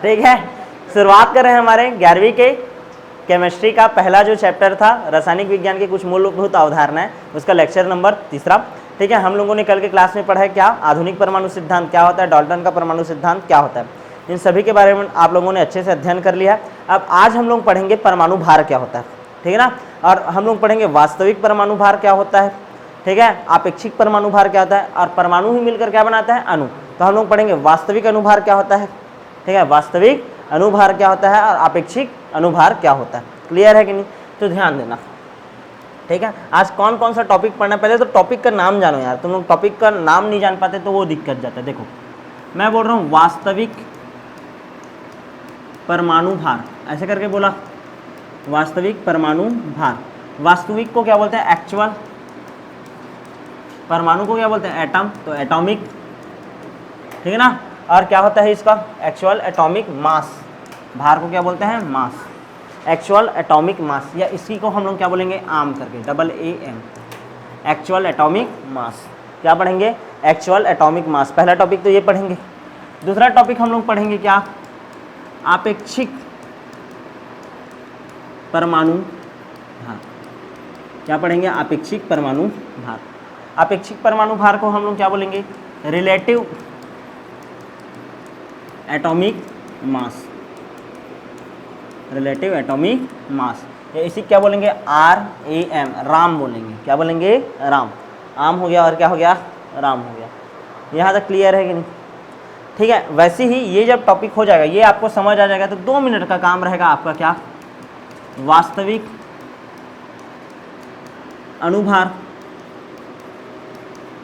ठीक है, शुरुआत कर रहे हैं हमारे 11वीं के केमिस्ट्री का पहला जो चैप्टर था रासायनिक विज्ञान की कुछ मूलभूत अवधारणाएं, उसका लेक्चर नंबर 3। ठीक है, हम लोगों ने कल के क्लास में पढ़ा है क्या आधुनिक परमाणु सिद्धांत क्या होता है, डाल्टन का परमाणु सिद्धांत क्या होता है, इन सभी के बारे में आप लोगों ने अच्छे से अध्ययन कर लिया है। अब आज हम लोग पढ़ेंगे परमाणु भार क्या होता है, ठीक है ना, और हम लोग पढ़ेंगे वास्तविक परमाणु भार क्या होता है, ठीक है, आपेक्षिक परमाणु भार क्या होता है, और परमाणु ही मिलकर क्या बनाता है, अणु। तो हम लोग पढ़ेंगे वास्तविक अनुभार क्या होता है, ठीक है, वास्तविक अनुभार क्या होता है और आपेक्षिक अनुभार क्या होता है। क्लियर है कि नहीं, तो ध्यान देना। ठीक है, आज कौन कौन सा टॉपिक पढ़ना, पहले तो टॉपिक का नाम जानो यार, तुम लोग टॉपिक का नाम नहीं जान पाते तो वो दिक्कत जाता है। देखो मैं बोल रहा हूँ वास्तविक परमाणु भार, ऐसे करके बोला, वास्तविक परमाणु भार। वास्तविक को क्या बोलते हैं, एक्चुअल। परमाणु को क्या बोलते हैं, एटम, तो एटॉमिक, ठीक है ना। और क्या होता है इसका, एक्चुअल एटॉमिक मास। भार को क्या बोलते हैं, मास, एक्चुअल एटॉमिक मास, या इसी को हम लोग क्या बोलेंगे, आम करके, AAM, एक्चुअल एटॉमिक मास। क्या पढ़ेंगे, एक्चुअल एटॉमिक मास। पहला टॉपिक तो ये पढ़ेंगे। दूसरा टॉपिक हम लोग पढ़ेंगे क्या, आपेक्षिक परमाणु भार। क्या पढ़ेंगे, आपेक्षिक परमाणु भार। आपेक्षिक परमाणु भार को हम लोग क्या बोलेंगे, relative atomic mass, relative atomic mass, या इसी क्या बोलेंगे, RAM, राम बोलेंगे। क्या बोलेंगे, राम। आम हो गया और क्या हो गया, राम हो गया। यहाँ तक क्लियर है कि नहीं, ठीक है। वैसे ही ये जब टॉपिक हो जाएगा, ये आपको समझ आ जाएगा, तो 2 मिनट का काम रहेगा आपका क्या, वास्तविक अनुभार,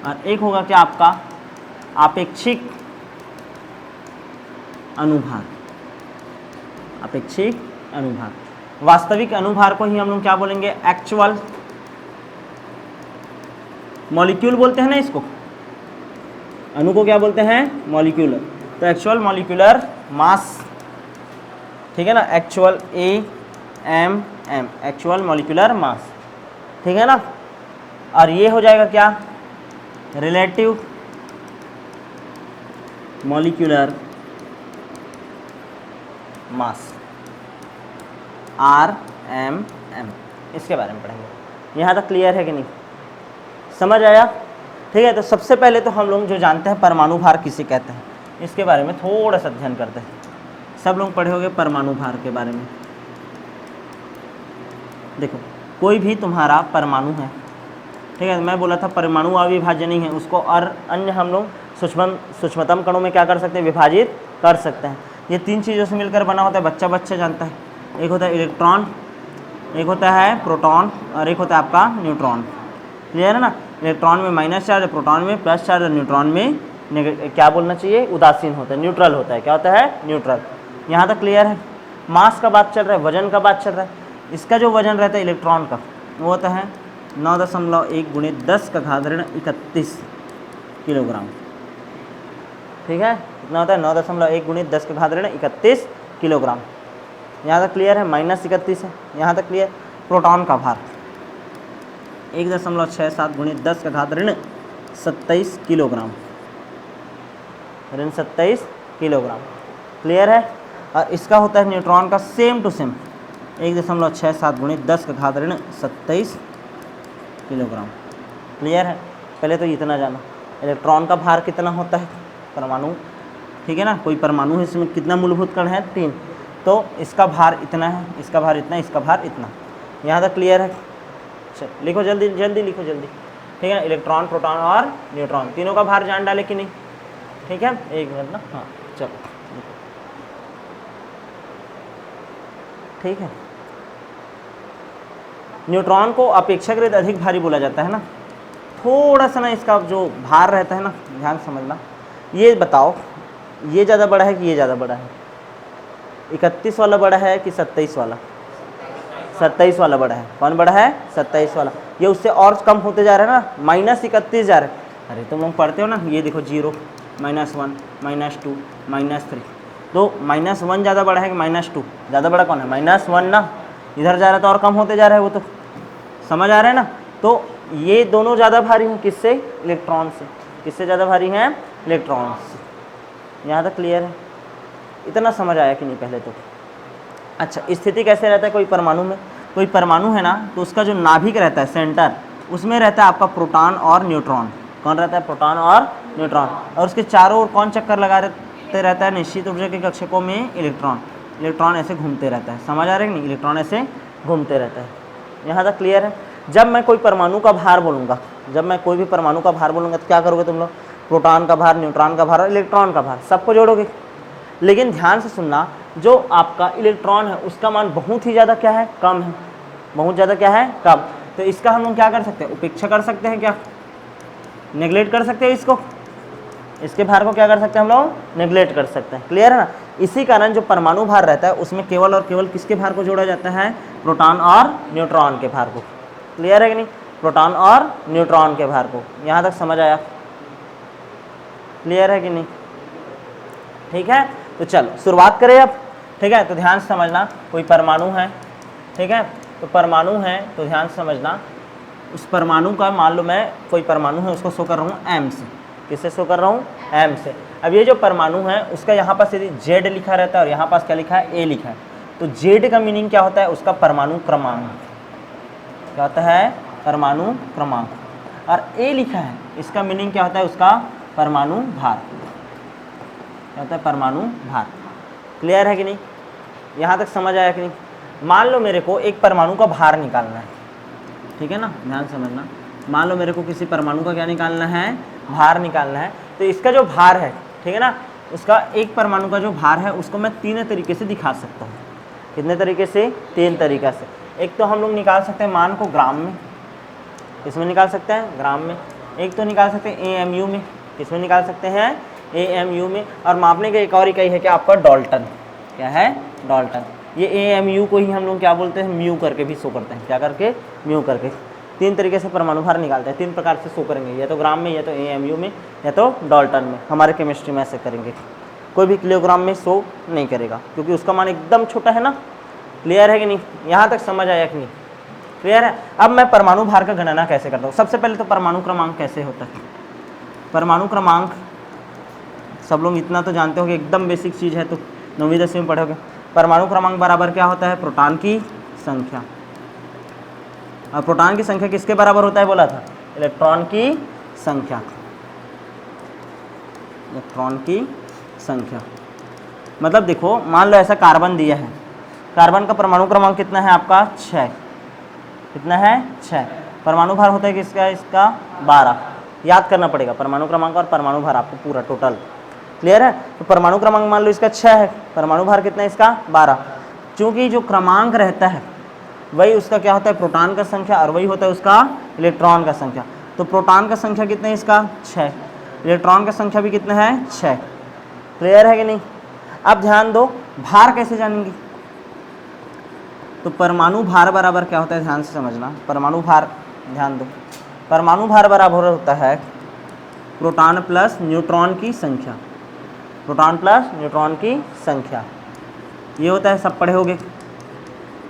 और एक होगा क्या आपका आपेक्षिक अनुभार। आपेक्षिक अनुभार, वास्तविक अनुभार को ही हम लोग क्या बोलेंगे, एक्चुअल मॉलिक्यूल बोलते हैं ना इसको, अणु को क्या बोलते हैं, मॉलिक्यूलर। तो एक्चुअल मॉलिक्यूलर मास, ठीक है ना, एक्चुअल AMM, एक्चुअल मॉलिक्यूलर मास, ठीक है ना। और ये हो जाएगा क्या, रिलेटिव मॉलिक्यूलर मास, RMM, इसके बारे में पढ़ेंगे। यहाँ तक क्लियर है कि नहीं, समझ आया, ठीक है। तो सबसे पहले तो हम लोग जो जानते हैं परमाणु भार किसे कहते हैं, इसके बारे में थोड़ा सा अध्ययन करते हैं। सब लोग पढ़े होंगे परमाणु भार के बारे में। देखो कोई भी तुम्हारा परमाणु है, ठीक है, मैं बोला था परमाणु अविभाज्य नहीं है, उसको और अन्य हम लोग सूक्ष्मतम कणों में क्या कर सकते हैं, विभाजित कर सकते हैं। ये 3 चीज़ों से मिलकर बना होता है, बच्चा जानता है। एक होता है इलेक्ट्रॉन, एक होता है प्रोटॉन, और एक होता है आपका न्यूट्रॉन। क्लियर है ना, इलेक्ट्रॉन में माइनस चार्ज, प्रोटॉन में प्लस चार्ज, और न्यूट्रॉन में क्या बोलना चाहिए, उदासीन होता है, न्यूट्रल होता है। क्या होता है, न्यूट्रल। यहाँ तक क्लियर है। मास का बात चल रहा है, वजन का बात चल रहा है। इसका जो वजन रहता है इलेक्ट्रॉन का, वो होता है 9.1 × 10⁻31 किलोग्राम। ठीक है, कितना होता है, 9.1 × 10⁻31 किलोग्राम। यहाँ तक क्लियर है, -31 है। यहाँ तक क्लियर। प्रोटॉन का भार 1.67 × 10⁻27 किलोग्राम, ऋण 27 किलोग्राम। क्लियर है। और इसका होता है न्यूट्रॉन का same to same 1.67 × 10⁻27 kilogram. Clear है। पहले तो इतना जाना, इलेक्ट्रॉन का भार कितना होता है, परमाणु, ठीक है ना, कोई परमाणु है, इसमें कितना मूलभूत कण है, 3, तो इसका भार इतना है, इसका भार इतना, इसका भार इतना। यहाँ तक क्लियर है। चल लिखो जल्दी जल्दी लिखो जल्दी, ठीक है। इलेक्ट्रॉन, प्रोटॉन और न्यूट्रॉन, तीनों का भार जान डाले कि नहीं, ठीक है। 1 मिनट ना, हाँ चलो, ठीक है। न्यूट्रॉन को अपेक्षाकृत अधिक भारी बोला जाता है ना। थोड़ा सा ना इसका जो भार रहता है ना, ध्यान समझना। ये बताओ, ये ज़्यादा बड़ा है कि ये ज़्यादा बड़ा है, 31 वाला बड़ा है कि 27 वाला? 27 वाला बड़ा है। कौन बड़ा है? 27 वाला। ये उससे और कम होते जा रहा है ना, -31 जा रहा है। अरे तुम लोग पढ़ते हो ना, ये देखो 0, -1, -2, -3, तो -1 ज़्यादा बड़ा है कि -2? ज़्यादा बड़ा कौन है? -1 ना, इधर जा रहा है तो और कम होते जा रहा है वो, तो समझ आ रहा है ना। तो ये दोनों ज़्यादा भारी हैं किससे? इलेक्ट्रॉन से। किससे ज़्यादा भारी हैं? इलेक्ट्रॉन से। यहाँ तक क्लियर है? इतना समझ आया कि नहीं पहले तो? अच्छा, स्थिति कैसे रहता है कोई परमाणु में? कोई परमाणु है ना, तो उसका जो नाभिक रहता है, सेंटर, उसमें रहता है आपका प्रोटॉन और न्यूट्रॉन। कौन रहता है? प्रोटॉन और न्यूट्रॉन। और उसके चारों ओर कौन चक्कर लगाते रहता है? निश्चित ऊर्जा के कक्षकों में इलेक्ट्रॉन। इलेक्ट्रॉन ऐसे घूमते रहता है, समझ आ रहा है कि नहीं? इलेक्ट्रॉन ऐसे घूमते रहता है। यहाँ तक क्लियर है? जब मैं कोई परमाणु का भार बोलूँगा, जब मैं कोई भी परमाणु का भार बोलूँगा तो क्या करोगे तुम लोग? प्रोटॉन का भार, न्यूट्रॉन का भार और इलेक्ट्रॉन का भार, सबको जोड़ोगे। लेकिन ध्यान से सुनना, जो आपका इलेक्ट्रॉन है उसका मान बहुत ही ज़्यादा क्या है? कम है। बहुत ज़्यादा क्या है? कम। तो इसका हम लोग क्या कर सकते हैं? उपेक्षा कर सकते हैं, क्या नेग्लेक्ट कर सकते हैं इसको? इसके भार को क्या कर सकते हैं हम लोग? नेग्लेक्ट कर सकते हैं। क्लियर है ना? इसी कारण जो परमाणु भार रहता है उसमें केवल और केवल किसके भार को जोड़ा जाता है? प्रोटॉन और न्यूट्रॉन के भार को। क्लियर है कि नहीं? प्रोटॉन और न्यूट्रॉन के भार को। यहाँ तक समझ आया? क्लियर है कि नहीं? ठीक है, तो चलो शुरुआत करें अब। ठीक है, तो ध्यान से समझना, कोई परमाणु है, ठीक है, तो परमाणु है तो ध्यान से समझना, उस परमाणु का मान लो मैं कोई परमाणु है उसको शो कर रहा हूँ एम से। किससे शो कर रहा हूँ? एम से। अब ये जो परमाणु है उसका यहाँ पास यदि जेड लिखा रहता है और यहाँ पास क्या लिखा है? ए लिखा है, तो जेड का मीनिंग क्या होता है? उसका परमाणु क्रमांक। क्या होता है? परमाणु क्रमांक। और ए लिखा है, इसका मीनिंग क्या होता है? उसका परमाणु भार। क्या होता है? परमाणु भार। क्लियर है कि नहीं? यहाँ तक समझ आया कि नहीं? मान लो मेरे को एक परमाणु का भार निकालना है, ठीक है ना, ध्यान समझना। मान लो मेरे को किसी परमाणु का क्या निकालना है? भार निकालना है। तो इसका जो भार है, ठीक है ना, उसका एक परमाणु का जो भार है उसको मैं 3 तरीके से दिखा सकता हूँ। कितने तरीके से? 3 तरीक़ा से। एक तो हम लोग निकाल सकते हैं मान को ग्राम में, इसमें निकाल सकते हैं ग्राम में। एक तो निकाल सकते हैं AMU में, इसमें निकाल सकते हैं AMU में। और मापने का एक और इकाई है क्या आपका? डाल्टन। क्या है? डाल्टन। ये AMU को ही हम लोग क्या बोलते हैं? म्यू करके भी शो करते हैं। क्या करके? म्यू करके। 3 तरीके से परमाणु भार निकालते हैं, 3 प्रकार से शो करेंगे, या तो ग्राम में, या तो AMU में, या तो डाल्टन में। हमारे केमिस्ट्री में ऐसे करेंगे। कोई भी किलोग्राम में शो नहीं करेगा क्योंकि उसका मान एकदम छोटा है ना। क्लियर है कि नहीं? यहाँ तक समझ आया कि नहीं? क्लियर है? अब मैं परमाणु भार का गणना कैसे करता हूँ? सबसे पहले तो परमाणु क्रमांक कैसे होता है? परमाणु क्रमांक सब लोग इतना तो जानते हो कि एकदम बेसिक चीज़ है, तो 9वीं 10वीं में पढ़ोगे। परमाणु क्रमांक बराबर क्या होता है? प्रोटॉन की संख्या। और प्रोटॉन की संख्या किसके बराबर होता है बोला था? इलेक्ट्रॉन की संख्या। इलेक्ट्रॉन की संख्या मतलब देखो, मान लो ऐसा कार्बन दिया है, कार्बन का परमाणु क्रमांक कितना है आपका? 6। कितना है? 6। परमाणु भार होता है किसका? इसका 12। याद करना पड़ेगा परमाणु क्रमांक और परमाणु भार आपको पूरा टोटल। क्लियर है? तो परमाणु क्रमांक मान लो इसका 6 है, परमाणु भार कितना है इसका? 12। चूंकि जो क्रमांक रहता है वही उसका क्या होता है? प्रोटॉन का संख्या, और वही होता है उसका इलेक्ट्रॉन का संख्या। तो प्रोटॉन का संख्या कितना है इसका? 6। इलेक्ट्रॉन का संख्या भी कितना है? 6। क्लियर है कि नहीं? अब ध्यान दो, भार कैसे जानेंगे? तो परमाणु भार बराबर क्या होता है? ध्यान से समझना, परमाणु भार ध्यान दो, परमाणु भार बराबर होता है प्रोटॉन प्लस न्यूट्रॉन की संख्या। प्रोटॉन प्लस न्यूट्रॉन की संख्या ये होता है, सब पढ़े होगे।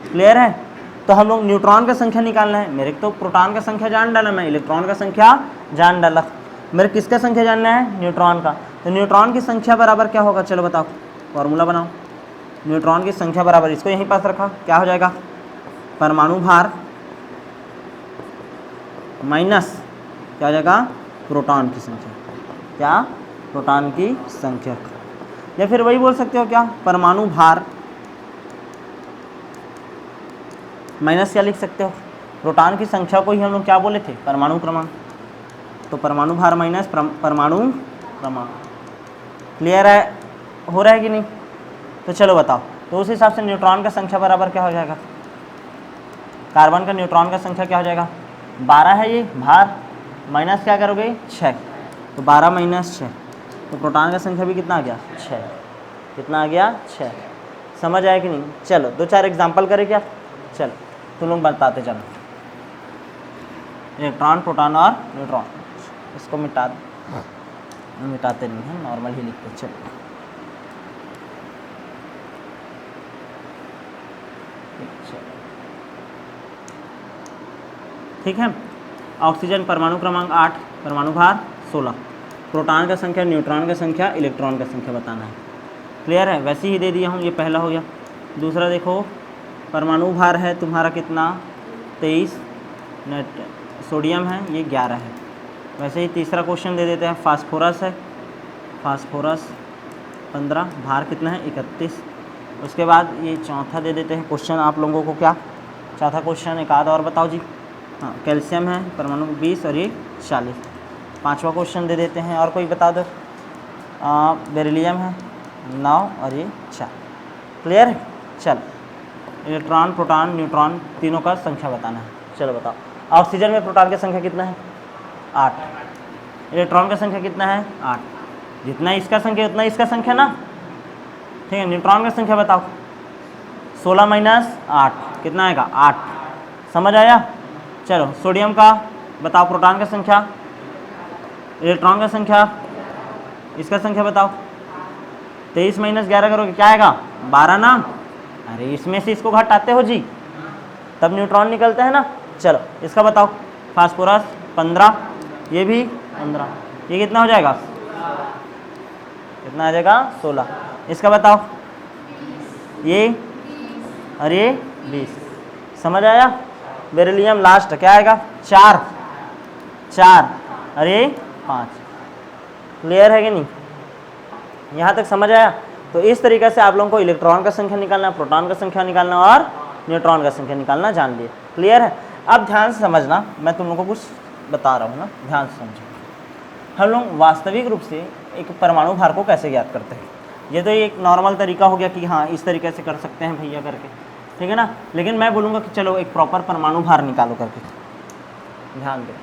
क्लियर है? तो हम लोग न्यूट्रॉन का संख्या निकालना है। मेरे तो प्रोटॉन का संख्या जान डाला, मैं इलेक्ट्रॉन का संख्या जान डाला। मेरे किसका संख्या जानना है? न्यूट्रॉन का। तो न्यूट्रॉन की संख्या बराबर क्या होगा? चलो बताओ, फॉर्मूला बनाओ। न्यूट्रॉन की संख्या बराबर, इसको यहीं पास रखा, क्या हो जाएगा? परमाणु भार माइनस क्या हो जाएगा? प्रोटॉन की संख्या। क्या? प्रोटॉन की संख्या। या फिर वही बोल सकते हो क्या? परमाणु भार माइनस क्या लिख सकते हो? प्रोटॉन की संख्या को ही हम लोग क्या बोले थे? परमाणु क्रमांक। तो परमाणु भार माइनस परमाणु क्रमांक। क्लियर है? हो रहा है कि नहीं? तो चलो बताओ, तो उस हिसाब से न्यूट्रॉन का संख्या बराबर क्या हो जाएगा? कार्बन का न्यूट्रॉन का संख्या क्या हो जाएगा? 12 है ये भार, माइनस क्या करोगे? 6। तो 12 माइनस 6, तो प्रोटॉन का संख्या भी कितना आ गया? 6। कितना आ गया? 6। समझ आया कि नहीं? चलो 2-4 एग्जाम्पल करें क्या? चलो तुम लोग बताते चलो। इलेक्ट्रॉन, प्रोटॉन और न्यूट्रॉन, इसको मिटाते नहीं हैं, नॉर्मल ही लिखते। चलो ठीक है। ऑक्सीजन परमाणु क्रमांक 8, परमाणु भार 16, प्रोटॉन का संख्या, न्यूट्रॉन का संख्या, इलेक्ट्रॉन का संख्या बताना है। क्लियर है, वैसे ही दे दिया हूँ, ये पहला हो गया। दूसरा देखो, परमाणु भार है तुम्हारा कितना 23, नेट सोडियम है ये 11 है। वैसे ही तीसरा क्वेश्चन दे देते हैं, फास्फोरस है, फास्फोरस 15, भार कितना है 31। उसके बाद ये चौथा दे देते हैं क्वेश्चन आप लोगों को, क्या चौथा क्वेश्चन एक आध और बताओ जी। हाँ, कैल्शियम है परमाणु 20 और ये 40। पांचवा क्वेश्चन दे देते हैं, और कोई बता दो। बेरिलियम है 9 और ये 4। क्लियर है। चल, इलेक्ट्रॉन प्रोटॉन न्यूट्रॉन तीनों का संख्या बताना है। चलो बताओ, ऑक्सीजन में प्रोटॉन की संख्या कितना है 8, इलेक्ट्रॉन का संख्या कितना है 8, जितना इसका संख्या उतना इसका संख्या ना, ठीक है। न्यूट्रॉन का संख्या बताओ, 16 माइनस 8 कितना आएगा 8, समझ आया। चलो सोडियम का बताओ, प्रोटॉन का संख्या, इलेक्ट्रॉन का संख्या, इसका संख्या बताओ। 23 माइनस 11 करोगे क्या आएगा 12 ना, अरे इसमें से इसको घटाते हो जी, तब न्यूट्रॉन निकलते हैं ना। चलो इसका बताओ, फास्फोरस 15, ये भी 15, ये कितना हो जाएगा, कितना आ जाएगा 16। इसका बताओ, ये और ये 20, समझ आया। बेरिलियम लास्ट क्या आएगा 4, और ये 5। क्लियर है कि नहीं, यहाँ तक समझ आया। तो इस तरीके से आप लोगों को इलेक्ट्रॉन का संख्या निकालना, प्रोटॉन का संख्या निकालना और न्यूट्रॉन का संख्या निकालना जान लिए। क्लियर है। अब ध्यान से समझना, मैं तुम लोगों को कुछ बता रहा हूँ ना, ध्यान से समझो। हम लोग वास्तविक रूप से एक परमाणु भार को कैसे ज्ञात करते हैं। ये तो एक नॉर्मल तरीका हो गया कि हाँ इस तरीके से कर सकते हैं भैया करके, ठीक है ना। लेकिन मैं बोलूँगा कि चलो एक प्रॉपर परमाणु भार निकालो करके, ध्यान दो,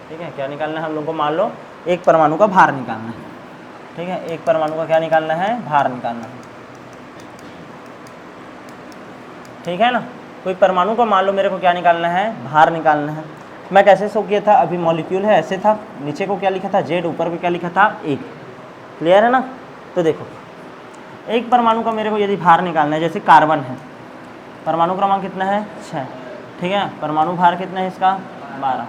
ठीक है। क्या निकालना है हम लोग को, मान लो एक परमाणु का भार निकालना है, ठीक है। एक परमाणु का क्या निकालना है, भार निकालना है, ठीक है ना। कोई परमाणु का मान लो मेरे को क्या निकालना है, भार निकालना है। मैं कैसे शो किया था, अभी मॉलिक्यूल है ऐसे था, नीचे को क्या लिखा था Z, ऊपर को क्या लिखा था 1। क्लियर है ना। तो देखो एक परमाणु का मेरे को यदि भार निकालना है, जैसे कार्बन है, परमाणु क्रमांक कितना है 6, ठीक है। परमाणु भार कितना है इसका 12।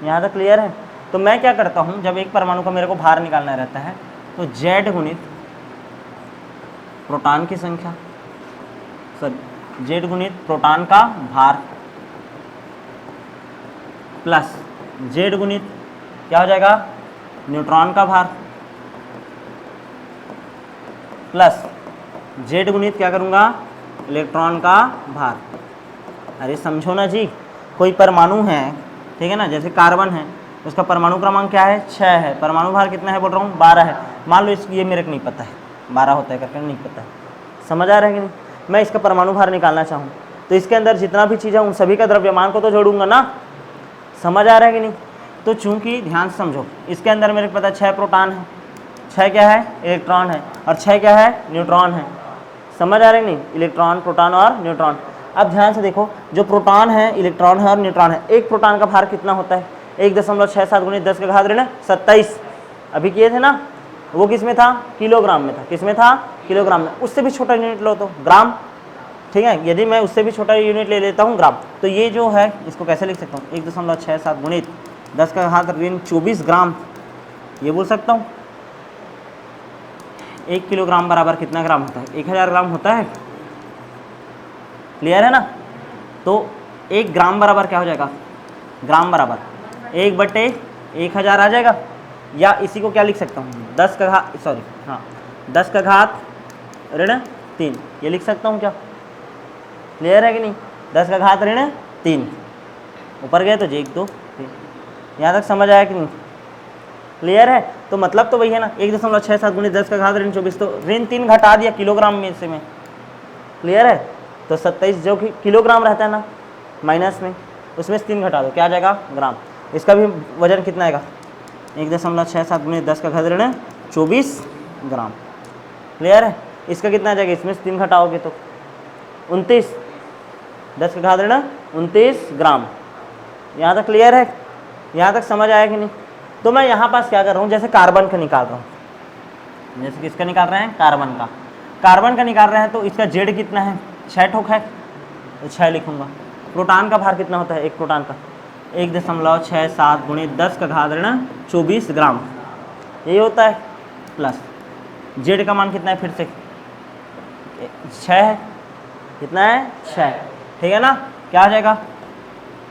यहाँ तक क्लियर है। तो मैं क्या करता हूँ, जब एक परमाणु का मेरे को भार निकालना रहता है तो Z गुणित प्रोटॉन की संख्या, सॉरी Z गुणित प्रोटॉन का भार प्लस Z गुणित क्या हो जाएगा न्यूट्रॉन का भार प्लस Z गुणित क्या करूँगा इलेक्ट्रॉन का भार। अरे समझो ना जी, कोई परमाणु है, ठीक है ना, जैसे कार्बन है, उसका परमाणु क्रमांक क्या है 6 है, परमाणु भार कितना है बोल रहा हूँ 12 है। मान लो ये मेरे को नहीं पता है 12 होता है करके, नहीं पता है, समझ आ रहा है कि नहीं। मैं इसका परमाणु भार निकालना चाहूँ तो इसके अंदर जितना भी चीज़ है उन सभी का द्रव्यमान को तो जोड़ूंगा ना, समझ आ रहा है कि नहीं। तो चूंकि ध्यान से समझो, इसके अंदर मेरे को पता है 6 प्रोटॉन है, 6 क्या है इलेक्ट्रॉन है, और 6 क्या है न्यूट्रॉन है, समझ आ रहा है कि नहीं। इलेक्ट्रॉन प्रोटॉन और न्यूट्रॉन। अब ध्यान से देखो, जो प्रोटॉन है इलेक्ट्रॉन है और न्यूट्रॉन है, एक प्रोटॉन का भार कितना होता है 1.67 गुणित 10 का घात ऋण 27। अभी किए थे ना, वो किस में था किलोग्राम में था, किस में था किलोग्राम में। उससे भी छोटा यूनिट लो तो ग्राम, ठीक है। यदि मैं उससे भी छोटा यूनिट ले लेता हूँ ग्राम, तो ये जो है इसको कैसे लिख सकता हूँ 1.67 गुणित 10 का घात ऋण 24 ग्राम, ये बोल सकता हूँ। 1 किलोग्राम बराबर कितना ग्राम होता है 1000 ग्राम होता है। क्लियर है ना। तो 1 ग्राम बराबर क्या हो जाएगा, ग्राम बराबर 1/1000 आ जाएगा। या इसी को क्या लिख सकता हूँ 10 का घात, सॉरी हाँ 10 का घात ऋण 3, ये लिख सकता हूँ क्या। क्लियर है कि नहीं। 10 का घात ऋण 3, ऊपर गए तो 1 2 3। यहाँ तक समझ आया कि नहीं। क्लियर है। तो मतलब तो वही है ना 1.67 गुणित 10 का घात ऋण 24, तो ऋण 3 घटा दिया किलोग्राम में से में। क्लियर है। तो 27 जो कि किलोग्राम रहता है ना माइनस में, उसमें से 3 घटा दो क्या आ जाएगा ग्राम। इसका भी वजन कितना आएगा 1.67 गुणित 10 का घात ऋण 24 ग्राम। क्लियर है। इसका कितना आ जाएगा, इसमें से 3 घटाओगे तो 29, 10 का घात ऋण 29 ग्राम। यहाँ तक क्लियर है, यहाँ तक समझ आया कि नहीं। तो मैं यहाँ पास क्या कर रहा हूँ, जैसे कार्बन का निकाल रहा हूँ, जैसे किसका निकाल रहे हैं कार्बन का, कार्बन का निकाल रहे हैं तो इसका जेड कितना है 6 ठोक है तो 6 लिखूँगा। प्रोटॉन का भार कितना होता है एक प्रोटॉन का 1.67 गुणित 10 का घात ऋण 24 ग्राम, यही होता है। प्लस जेड का मान कितना है फिर से 6 है, कितना है 6, ठीक है ना। क्या आ जाएगा,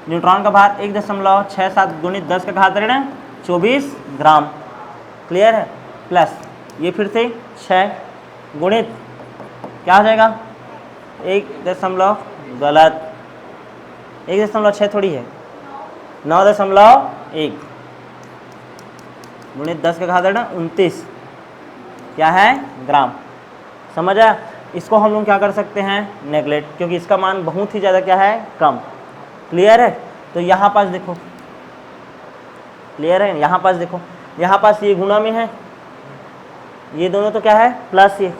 न्यूट्रॉन का भार 1.67 गुणित 10 का घात ऋण 24 ग्राम, क्लियर है। प्लस ये फिर से 6 गुणित क्या आ जाएगा 1.6 थोड़ी है 9.1 गुणित 10 का घात ऋण 29 क्या है ग्राम, समझ आया। इसको हम लोग क्या कर सकते हैं नेगलेक्ट, क्योंकि इसका मान बहुत ही ज़्यादा क्या है कम, क्लियर है। तो यहाँ पास देखो, क्लियर है, यहाँ पास देखो, यहाँ पास ये गुणा में है, ये दोनों तो क्या है प्लस, ये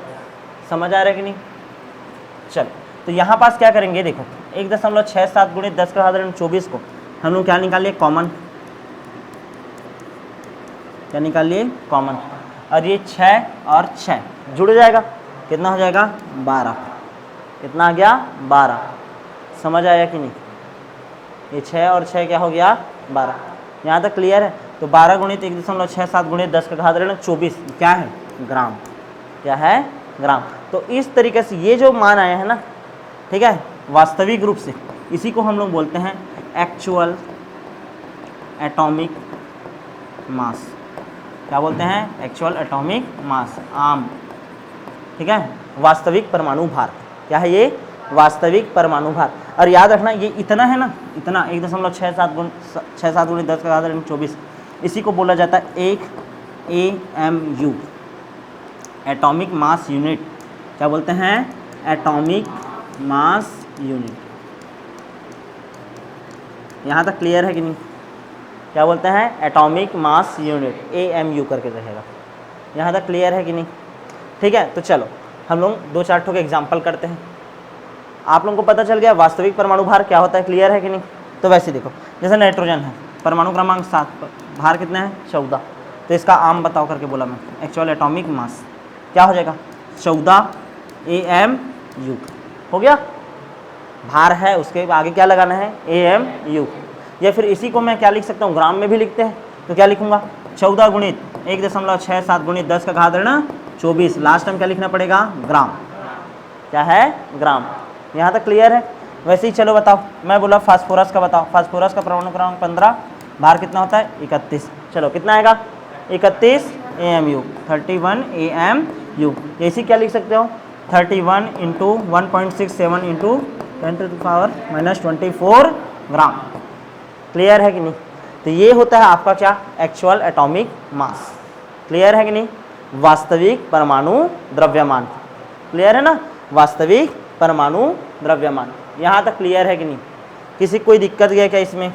समझ आ रहा है कि नहीं। चल तो यहाँ पास क्या करेंगे, देखो 1.67 गुणित 10 का घात ऋण 24 को हम लोग क्या निकाल लिए कॉमन, क्या निकाल लिए कॉमन, और ये 6 और 6 जुड़ जाएगा, कितना हो जाएगा 12, कितना आ गया 12, समझ आया कि नहीं। ये 6 और 6 क्या हो गया 12, यहाँ तक क्लियर है। तो 12 गुणित 1.67 गुणित 10 का घात ऋण 24 क्या है ग्राम, क्या है ग्राम। तो इस तरीके से ये जो मान आया है ना, ठीक है, वास्तविक रूप से, इसी को हम लोग बोलते हैं एक्चुअल एटॉमिक मास, क्या बोलते हैं एक्चुअल एटॉमिक मास, आम, ठीक है, वास्तविक परमाणु भार, क्या है ये वास्तविक परमाणु भार। और याद रखना ये इतना है ना, इतना 1.67 गुणित 10 का घात ऋण 24, इसी को बोला जाता है 1 AMU, एटॉमिक मास यूनिट, क्या बोलते हैं एटॉमिक मास यूनिट। यहाँ तक क्लियर है कि नहीं, क्या बोलते हैं एटॉमिक मास यूनिट, AMU करके रहेगा, यहाँ तक क्लियर है कि नहीं, ठीक है। तो चलो हम लोग 2-4 ठो के एग्जाम्पल करते हैं, आप लोगों को पता चल गया वास्तविक परमाणु भार क्या होता है, क्लियर है कि नहीं। तो वैसे देखो, जैसे नाइट्रोजन है, परमाणु क्रमांक 7, भार कितना है 14, तो इसका आम बताओ करके बोला मैं, एक्चुअल एटॉमिक मास क्या हो जाएगा 14 AMU हो गया, भार है उसके आगे क्या लगाना है AMU, या फिर इसी को मैं क्या लिख सकता हूँ ग्राम में भी लिखते हैं, तो क्या लिखूंगा 14 गुणित 1.67 गुणित 10 का घात ऋण 24, लास्ट टाइम क्या लिखना पड़ेगा ग्राम, क्या है ग्राम। यहाँ तक क्लियर है। वैसे ही चलो बताओ, मैं बोला फास्फोरस का बताओ, फास्फोरस का परमाणु क्रमांक 15, भार कितना होता है 31, चलो कितना आएगा 31 AMU, 31 AMU, ऐसी क्या लिख सकते हो 31 इंटू 1.67 इंटू 10⁻⁻24 ग्राम, क्लियर है कि नहीं। तो ये होता है आपका क्या एक्चुअल एटॉमिक मास, क्लियर है कि नहीं, वास्तविक परमाणु द्रव्यमान, क्लियर है ना, वास्तविक परमाणु द्रव्यमान। यहाँ तक क्लियर है कि नहीं, किसी कोई दिक्कत है क्या इसमें।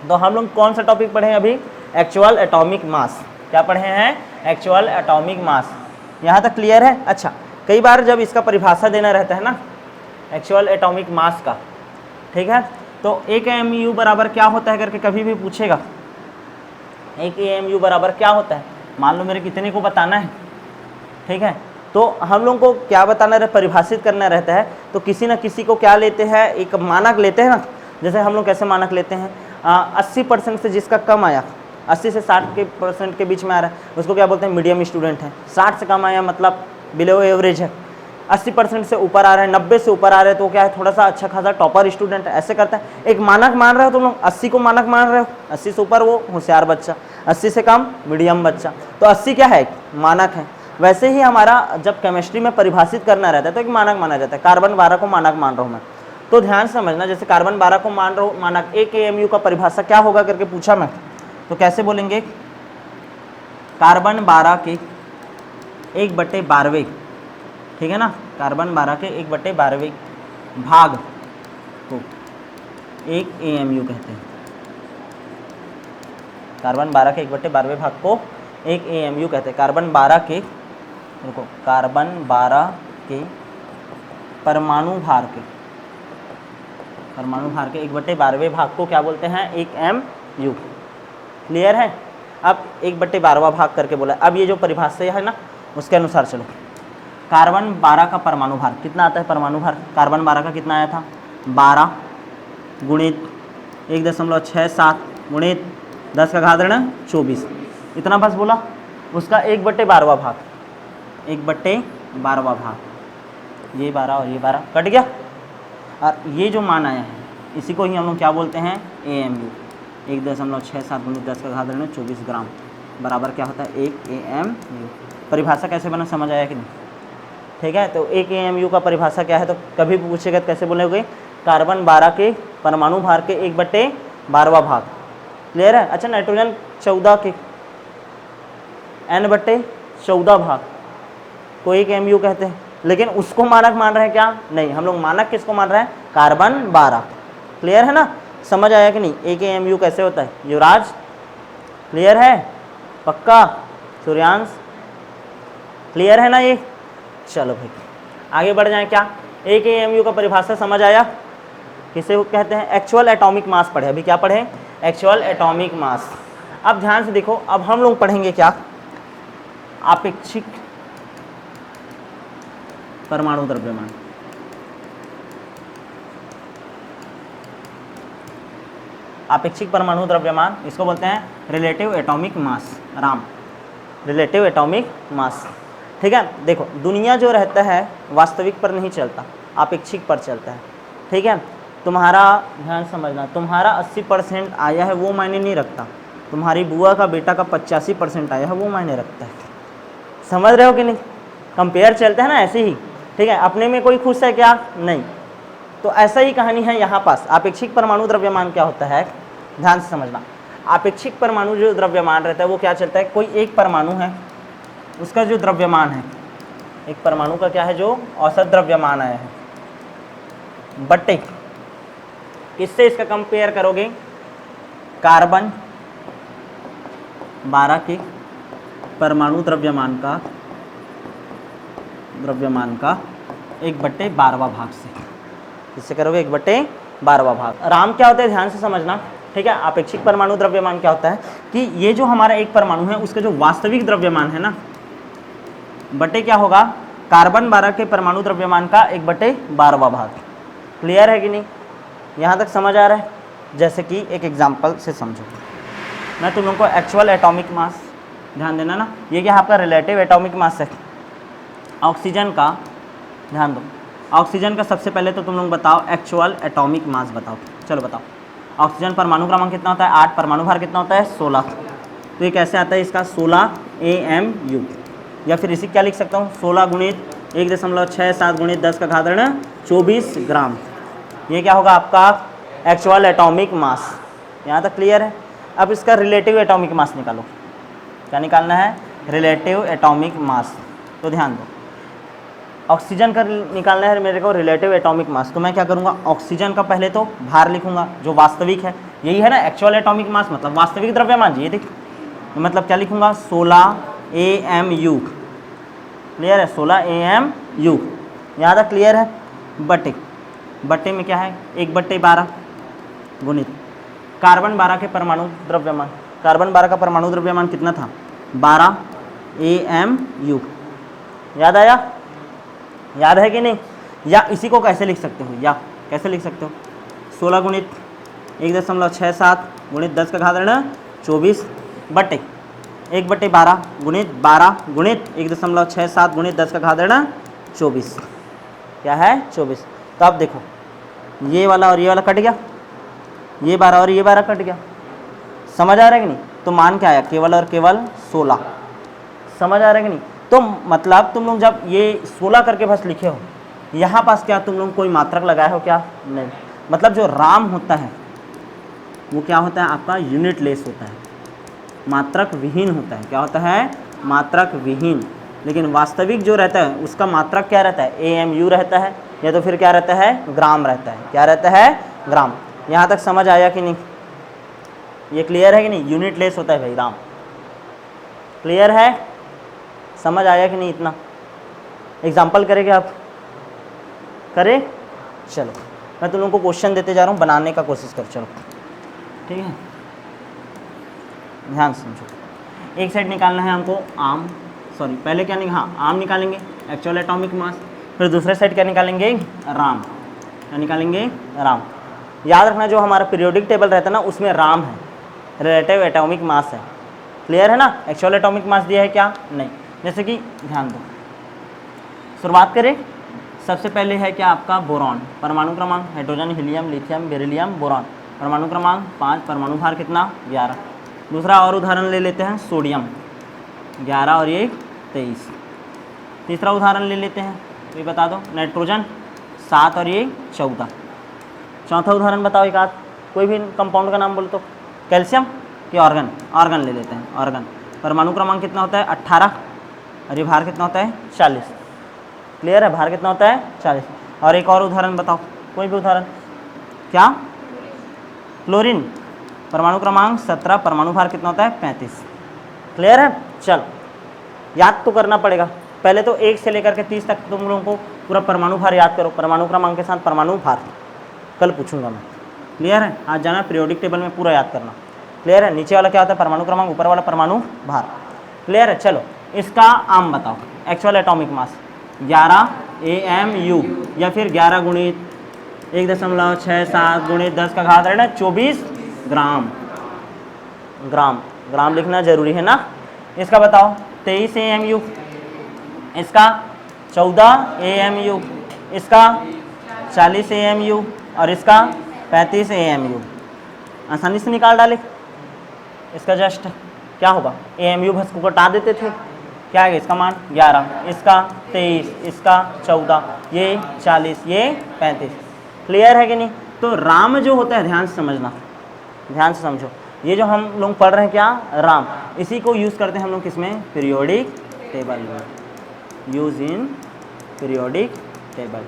तो हम लोग कौन सा टॉपिक पढ़े हैं अभी, एक्चुअल एटॉमिक मास, क्या पढ़े हैं एक्चुअल एटॉमिक मास, यहाँ तक क्लियर है। अच्छा, कई बार जब इसका परिभाषा देना रहता है ना एक्चुअल एटॉमिक मास का, ठीक है, तो 1 AMU बराबर क्या होता है करके कभी भी पूछेगा, 1 AMU बराबर क्या होता है, मान लो मेरे कितने को बताना है, ठीक है, तो हम लोग को क्या बताना है परिभाषित करना रहता है, तो किसी न किसी को क्या लेते हैं एक मानक लेते हैं ना, जैसे हम लोग कैसे मानक लेते हैं 80% से जिसका कम आया, 80 से 60% के बीच में आ रहा है उसको क्या बोलते हैं मीडियम स्टूडेंट है, 60 से कम आया मतलब बिलो एवरेज है, 80% से ऊपर आ रहा है 90 से ऊपर आ रहा है तो क्या है थोड़ा सा अच्छा खासा टॉपर स्टूडेंट है, ऐसे करता है। एक मानक मान रहे हो तुम लोग, 80 को मानक मान रहे हो, 80 से ऊपर वो होशियार बच्चा, 80 से कम मीडियम बच्चा, तो 80 क्या है मानक है। वैसे ही हमारा जब केमिस्ट्री में परिभाषित करना रहता है तो एक मानक माना जाता है, कार्बन 12 को मानक मान रहा हूँ मैं, तो ध्यान समझना, जैसे कार्बन 12 को मान रहा हूँ मानक, 1 AMU का परिभाषा क्या होगा करके पूछा मैं, तो कैसे बोलेंगे कार्बन 12 के 1/12, ठीक है ना, कार्बन 12 के 1/12 भाग को 1 AMU कहते हैं, कार्बन 12 के 1/12 भाग को 1 AMU कहते हैं। कार्बन 12 के, देखो कार्बन 12 के परमाणु भार के 1/12 भाग को क्या बोलते हैं 1 AMU, क्लियर है। अब 1/12 भाग करके बोला, अब ये जो परिभाषा है ना उसके अनुसार चलो, कार्बन 12 का परमाणु भार कितना आता है, परमाणु भार कार्बन 12 का कितना आया था 12 गुणित 1.67 गुणित 10 का घात ऋण 24, इतना बस बोला, उसका 1/12 भाग, 1/12वां भाग, ये 12 और ये 12 कट गया। और ये जो मान आया है इसी को ही हम लोग क्या बोलते हैं, AMU, 1.67 × 10⁻24 ग्राम बराबर क्या होता है 1 AMU। परिभाषा कैसे बना समझ आया कि नहीं? ठीक है, तो 1 AMU का परिभाषा क्या है, तो कभी भी पूछेगा तो कैसे बोलोगे, कार्बन 12 के परमाणु भार के 1/12वां भाग। क्लियर है? अच्छा, नाइट्रोजन 14 के N/14 भाग को 1 AMU कहते हैं, लेकिन उसको मानक मान रहे हैं क्या? नहीं, हम लोग मानक किसको मान रहे हैं, कार्बन 12। क्लियर है ना? समझ आया कि नहीं 1 AMU कैसे होता है? युवराज क्लियर है? पक्का? सूर्यांश क्लियर है ना ये? चलो भाई आगे बढ़ जाएं। क्या 1 AMU का परिभाषा समझ आया? किसे कहते हैं? एक्चुअल एटॉमिक मास पढ़े, अभी क्या पढ़े? Actual atomic mass. अब ध्यान से देखो, अब हम लोग पढ़ेंगे क्या, आपेक्षिक परमाणु द्रव्यमान। आपेक्षिक परमाणु द्रव्यमान इसको बोलते हैं relative atomic mass, Ram, relative atomic mass. ठीक है, देखो दुनिया जो रहता है वास्तविक पर नहीं चलता, आपेक्षिक पर चलता है। ठीक है, तुम्हारा ध्यान समझना, तुम्हारा 80% आया है वो मायने नहीं रखता, तुम्हारी बुआ का बेटा का 85% आया है वो मायने रखता है। समझ रहे हो कि नहीं? कंपेयर चलते हैं ना ऐसे ही। ठीक है, अपने में कोई खुश है क्या? नहीं। तो ऐसा ही कहानी है यहाँ पास। आपेक्षिक परमाणु द्रव्यमान क्या होता है, ध्यान से समझना। आपेक्षिक परमाणु जो द्रव्यमान रहता है वो क्या चलता है, कोई एक परमाणु है उसका जो द्रव्यमान है, एक परमाणु का क्या है जो औसत द्रव्यमान आया है, बटे किससे इसका कंपेयर करोगे, कार्बन 12 के परमाणु द्रव्यमान का 1/12वां भाग से। किससे करोगे? 1/12वां भाग। राम क्या होता है ध्यान से समझना। ठीक है, आपेक्षिक परमाणु द्रव्यमान क्या होता है कि ये जो हमारा एक परमाणु है उसका जो वास्तविक द्रव्यमान है ना, बटे क्या होगा, कार्बन 12 के परमाणु द्रव्यमान का 1/12वां भाग। क्लियर है कि नहीं? यहाँ तक समझ आ रहा है? जैसे कि एक एग्जांपल से समझो, मैं तुम लोगों को एक्चुअल एटॉमिक मास, ध्यान देना ना, ये क्या आपका रिलेटिव एटॉमिक मास है। ऑक्सीजन का ध्यान दो, ऑक्सीजन का सबसे पहले तो तुम लोग बताओ एक्चुअल एटॉमिक मास बताओ। चलो बताओ, ऑक्सीजन परमाणु क्रमांक कितना होता है? 8। परमाणु भार कितना होता है? 16। तो ये कैसे आता है इसका 16 AMU, या फिर इसी क्या लिख सकता हूँ 16 × 1.67 × 10⁻24 ग्राम। ये क्या होगा आपका एक्चुअल एटॉमिक मास। यहाँ तक क्लियर है? अब इसका रिलेटिव एटॉमिक मास निकालो। क्या निकालना है? Relative atomic mass. तो ध्यान दो, ऑक्सीजन का निकालना है मेरे को रिलेटिव एटॉमिक मास। तो मैं क्या करूँगा, ऑक्सीजन का पहले तो भार लिखूंगा जो वास्तविक है, यही है ना एक्चुअल एटॉमिक मास, मतलब वास्तविक द्रव्यमान जी। ये देख, मतलब क्या लिखूंगा 16 AMU। क्लियर है? 16 AMU। यहाँ तक क्लियर है? बटे में क्या है 1/12 गुणित कार्बन 12 के परमाणु द्रव्यमान। कार्बन 12 का परमाणु द्रव्यमान कितना था? 12 AMU। याद आया? याद है कि नहीं? या इसी को कैसे लिख सकते हो, या कैसे लिख सकते हो, 16 × 1.67 × 10⁻24 बटे 1/12 गुणित 12 गुणित 1.67 × 10⁻24 क्या है 24। तो अब देखो ये वाला और ये वाला कट गया, ये 12 और ये 12 कट गया। समझ आ रहा है कि नहीं? तो मान क्या आया, केवल और केवल 16। समझ आ रहा है कि नहीं? तो मतलब तुम लोग जब ये 16 करके बस लिखे हो, यहाँ पास क्या तुम लोग कोई मात्रक लगाए हो क्या? नहीं। मतलब जो राम होता है वो क्या होता है आपका यूनिट लेस होता है, मात्रक विहीन होता है। क्या होता है? मात्रक विहीन। लेकिन वास्तविक जो रहता है उसका मात्रक क्या रहता है? AMU रहता है, या तो फिर क्या रहता है? ग्राम रहता है। क्या रहता है? ग्राम। यहाँ तक समझ आया कि नहीं? ये क्लियर है कि नहीं? यूनिट लेस होता है भाई राम। क्लियर है? समझ आया कि नहीं? इतना एग्जाम्पल करेंगे आप? करें? चलो मैं तुम लोगों को क्वेश्चन देते जा रहा हूँ, बनाने का कोशिश करो। चलो ठीक है, ध्यान समझो। एक साइड निकालना है हमको आम, सॉरी पहले क्या नहीं, हाँ आम निकालेंगे एक्चुअल एटॉमिक मास। फिर दूसरे साइड क्या निकालेंगे? राम। क्या निकालेंगे? राम। याद रखना जो हमारा पीरियोडिक टेबल रहता है ना उसमें राम है, रिलेटिव एटॉमिक मास है। क्लियर है ना? एक्चुअल एटॉमिक मास दिया है क्या? नहीं। जैसे कि ध्यान दो, शुरुआत करें। सबसे पहले है क्या आपका बोरॉन, परमाणु क्रमांक hydrogen, helium, lithium, beryllium, boron, परमाणु क्रमांक 5, परमाणु भार कितना 11। दूसरा और उदाहरण ले लेते हैं, सोडियम 11 और ये 23। तीसरा उदाहरण ले लेते हैं, ये बता दो, नाइट्रोजन 7 और ये 14। चौथा उदाहरण बताओ एक आध, कोई भी कंपाउंड का नाम बोल तो। कैल्शियम कि ऑर्गन, ऑर्गन ले लेते हैं, ऑर्गन, परमाणु क्रमांक कितना होता है 18 और ये भार कितना होता है 40। क्लियर है, भार कितना होता है 40। और एक और उदाहरण बताओ, कोई भी उदाहरण। क्या, क्लोरीन, परमाणु क्रमांक 17, परमाणु भार कितना होता है 35। क्लियर है, चल याद तो करना पड़ेगा, पहले तो 1 से लेकर के 30 तक तुम लोगों को पूरा परमाणु भार याद करो, परमाणु क्रमांक के साथ परमाणु भार, कल पूछूंगा मैं। क्लियर है, आज जाना पीरियोडिक टेबल में पूरा याद करना। क्लियर है, नीचे वाला क्या होता है परमाणु क्रमांक, ऊपर वाला परमाणु भार। क्लियर है, चलो इसका आम बताओ, एक्चुअल एटॉमिक मास 11 AMU या फिर 11 गुणित 1.67 गुणित 10 का घात 24 ग्राम। ग्राम, ग्राम लिखना जरूरी है ना। इसका बताओ 23 AMU, इसका 14 AMU, इसका 40 AMU और इसका 35 AMU। आसानी से निकाल डाले। इसका जस्ट क्या होगा, AMU भस को कटा देते थे, क्या है इसका मान 11, इसका 23, इसका 14, ये 40, ये 35। क्लियर है कि नहीं। तो राम जो होता है, ध्यान से समझना, ध्यान से समझो, ये जो हम लोग पढ़ रहे हैं क्या, राम, इसी को यूज़ करते हैं हम लोग किसमें, पीरियोडिक टेबल में, यूज इन पीरियोडिक टेबल।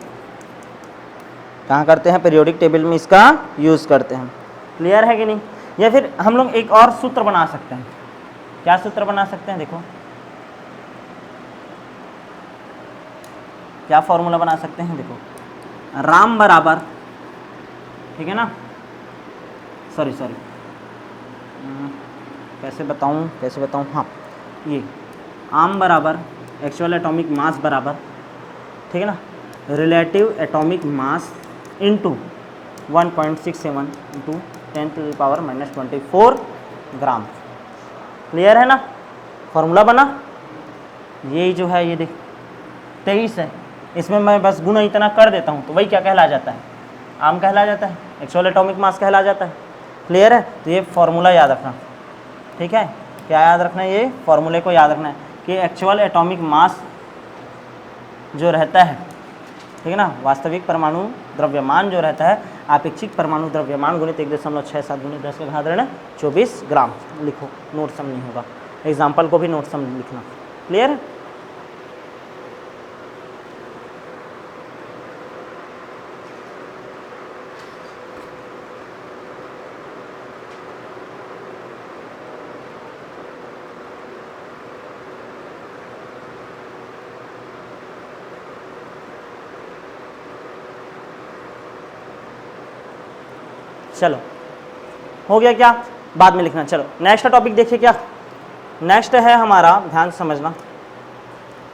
कहाँ करते हैं, पीरियोडिक टेबल में इसका यूज़ करते हैं। क्लियर है कि नहीं। या फिर हम लोग एक और सूत्र बना सकते हैं। क्या सूत्र बना सकते हैं, देखो क्या फॉर्मूला बना सकते हैं, देखो राम बराबर, ठीक है ना, सॉरी कैसे बताऊं, हाँ ये आम बराबर एक्चुअल एटॉमिक मास बराबर, ठीक है ना, relative atomic mass into 1.67 into 10⁻⁻24 ग्राम। क्लियर है ना, फॉर्मूला बना। यही जो है ये देख 23 है, इसमें मैं बस गुना इतना कर देता हूँ तो वही क्या कहला जाता है, आम कहला जाता है, एक्चुअल एटॉमिक मास कहला जाता है। क्लियर है, तो ये फॉर्मूला याद रखना, ठीक है। क्या याद रखना है, ये फॉर्मूले को याद रखना है कि एक्चुअल एटॉमिक मास जो रहता है, ठीक है ना, वास्तविक परमाणु द्रव्यमान जो रहता है, आपेक्षिक परमाणु द्रव्यमान गुणित 1.67 गुणित 10 का घात 24 ग्राम। लिखो, नोट सम नहीं होगा, एग्जाम्पल को भी नोट सम लिखना। क्लियर है। चलो हो गया क्या, बाद में लिखना। चलो नेक्स्ट टॉपिक देखिए, क्या नेक्स्ट है हमारा, ध्यान से समझना,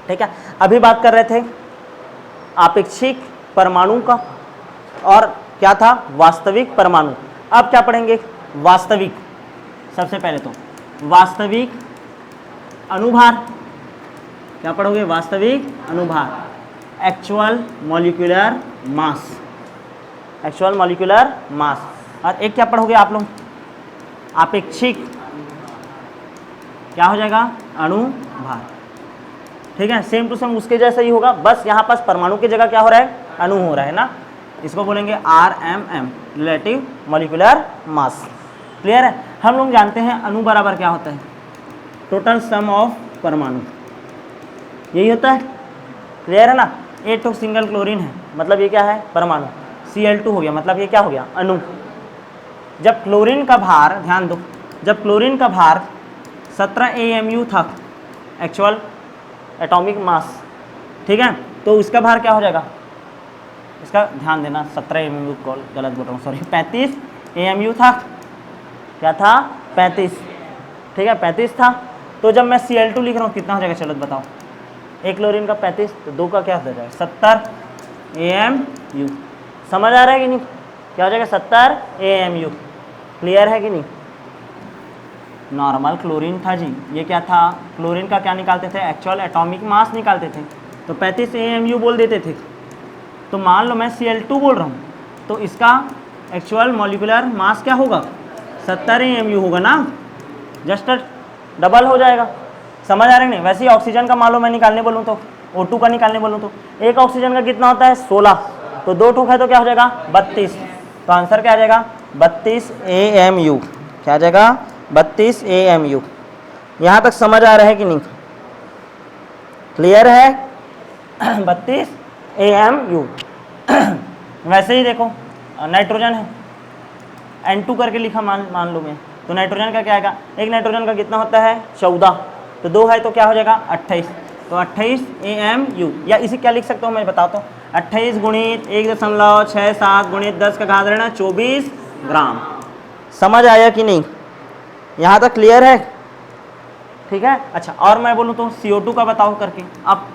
ठीक है। अभी बात कर रहे थे आपेक्षिक परमाणु का, और क्या था वास्तविक परमाणु। अब क्या पढ़ेंगे, वास्तविक, सबसे पहले तो वास्तविक अनुभार। क्या पढ़ोगे, वास्तविक अनुभार, actual molecular mass, actual molecular mass. और एक क्या पढ़ोगे आप लोग, आपेक्षिक, क्या हो जाएगा, अणुभार। ठीक है, सेम टू सेम उसके जैसा ही होगा, बस यहाँ पास परमाणु की जगह क्या हो रहा है, अणु हो रहा है ना। इसको बोलेंगे RMM, relative molecular mass. Clear है। हम लोग जानते हैं अणु बराबर क्या होता है, टोटल सम ऑफ परमाणु, यही होता है। क्लियर है ना। एक तो सिंगल क्लोरीन है, मतलब ये क्या है, परमाणु। Cl2 हो गया, मतलब ये क्या हो गया, अणु। जब क्लोरीन का भार, ध्यान दो, जब क्लोरीन का भार 17 AMU था, एक्चुअल एटॉमिक मास, ठीक है, तो उसका भार क्या हो जाएगा, इसका ध्यान देना, 17 AMU कॉल गलत बोल रहा हूँ, सॉरी, 35 AMU था। क्या था, 35, ठीक है, 35 था। तो जब मैं Cl2 लिख रहा हूँ कितना हो जाएगा, चलो बताओ, एक क्लोरीन का 35, तो 2 का क्या हो जाएगा, 70 AMU। समझ आ रहा है कि नहीं, क्या हो जाएगा, 70 AMU। क्लियर है कि नहीं। नॉर्मल क्लोरीन था जी, ये क्या था, क्लोरीन का क्या निकालते थे, एक्चुअल एटॉमिक मास निकालते थे। तो 35 AMU बोल देते थे। तो मान लो मैं Cl2 बोल रहा हूँ, तो इसका एक्चुअल मॉलिक्यूलर मास क्या होगा, 70 AMU होगा ना, जस्ट डबल हो जाएगा। समझ आ रहा है नहीं? वैसे ही ऑक्सीजन का मान लो मैं निकालने बोलूँ तो, O2 का निकालने बोलूँ तो, एक ऑक्सीजन का कितना होता है 16, तो 2 ठोक है तो क्या हो जाएगा 32। तो आंसर क्या आ जाएगा 32 AMU। क्या आ जाएगा 32 AMU। यहाँ तक समझ आ रहा है कि नहीं? क्लियर है? 32 AMU। वैसे ही देखो नाइट्रोजन है, N2 करके लिखा मान लो मैं, तो नाइट्रोजन का क्या आएगा, एक नाइट्रोजन का कितना होता है 14, तो 2 है तो क्या हो जाएगा 28, तो 28 AMU। या इसे क्या लिख सकता हूँ मैं बताता हूँ, 28 गुणित 1.67 गुणित 10 का घात ऋण 24 ग्राम। समझ आया कि नहीं? यहाँ तक क्लियर है? ठीक है। अच्छा, और मैं बोलूँ तो CO2 का बताओ करके। अब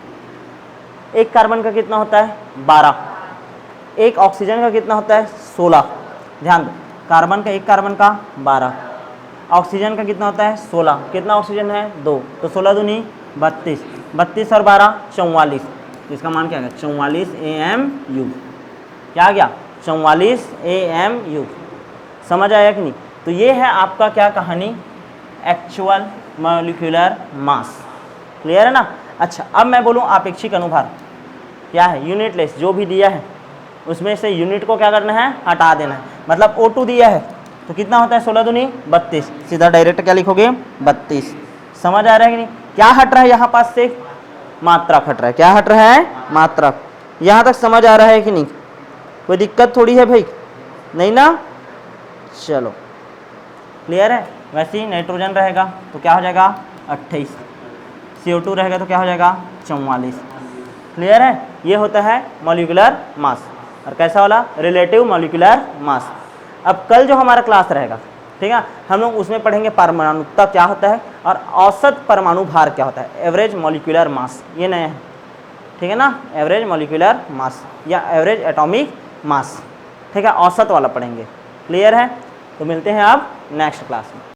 एक कार्बन का कितना होता है 12, एक ऑक्सीजन का कितना होता है 16। ध्यान दो, कार्बन का, एक कार्बन का 12, ऑक्सीजन का कितना होता है 16। कितना ऑक्सीजन है 2, तो 16 दूनी 32, 32 और 12 44। तो इसका मान क्या आ गया 44 AMU। क्या आ गया 44 AMU। समझ आया कि नहीं? तो ये है आपका क्या कहानी, एक्चुअल मॉलिक्यूलर मास। क्लियर है ना? अच्छा, अब मैं बोलूँ अपेक्षिक अनुभार क्या है, यूनिटलेस, जो भी दिया है उसमें से यूनिट को क्या करना है, हटा देना है। मतलब O2 दिया है तो कितना होता है 16 दूनी 32, सीधा डायरेक्ट क्या लिखोगे 32। समझ आ रहा है कि नहीं? क्या हट रहा है यहाँ पास से, मात्रक हट रहा है। क्या हट रहा है, मात्रक। यहाँ तक समझ आ रहा है कि नहीं? कोई दिक्कत थोड़ी है भाई, नहीं ना? चलो क्लियर है। वैसे ही नाइट्रोजन रहेगा तो क्या हो जाएगा 28, CO2 रहेगा तो क्या हो जाएगा 44। क्लियर है? ये होता है मॉलिक्यूलर मास। और कैसा वाला, रिलेटिव मॉलिक्यूलर मास। अब कल जो हमारा क्लास रहेगा, ठीक है, हम लोग उसमें पढ़ेंगे परमाणुता क्या होता है और औसत परमाणु भार क्या होता है, एवरेज मॉलिक्यूलर मास। ये नया है, ठीक है ना, एवरेज मॉलिक्यूलर मास या एवरेज एटॉमिक मास। ठीक है, औसत वाला पढ़ेंगे। क्लियर है? तो मिलते हैं अब नेक्स्ट क्लास में।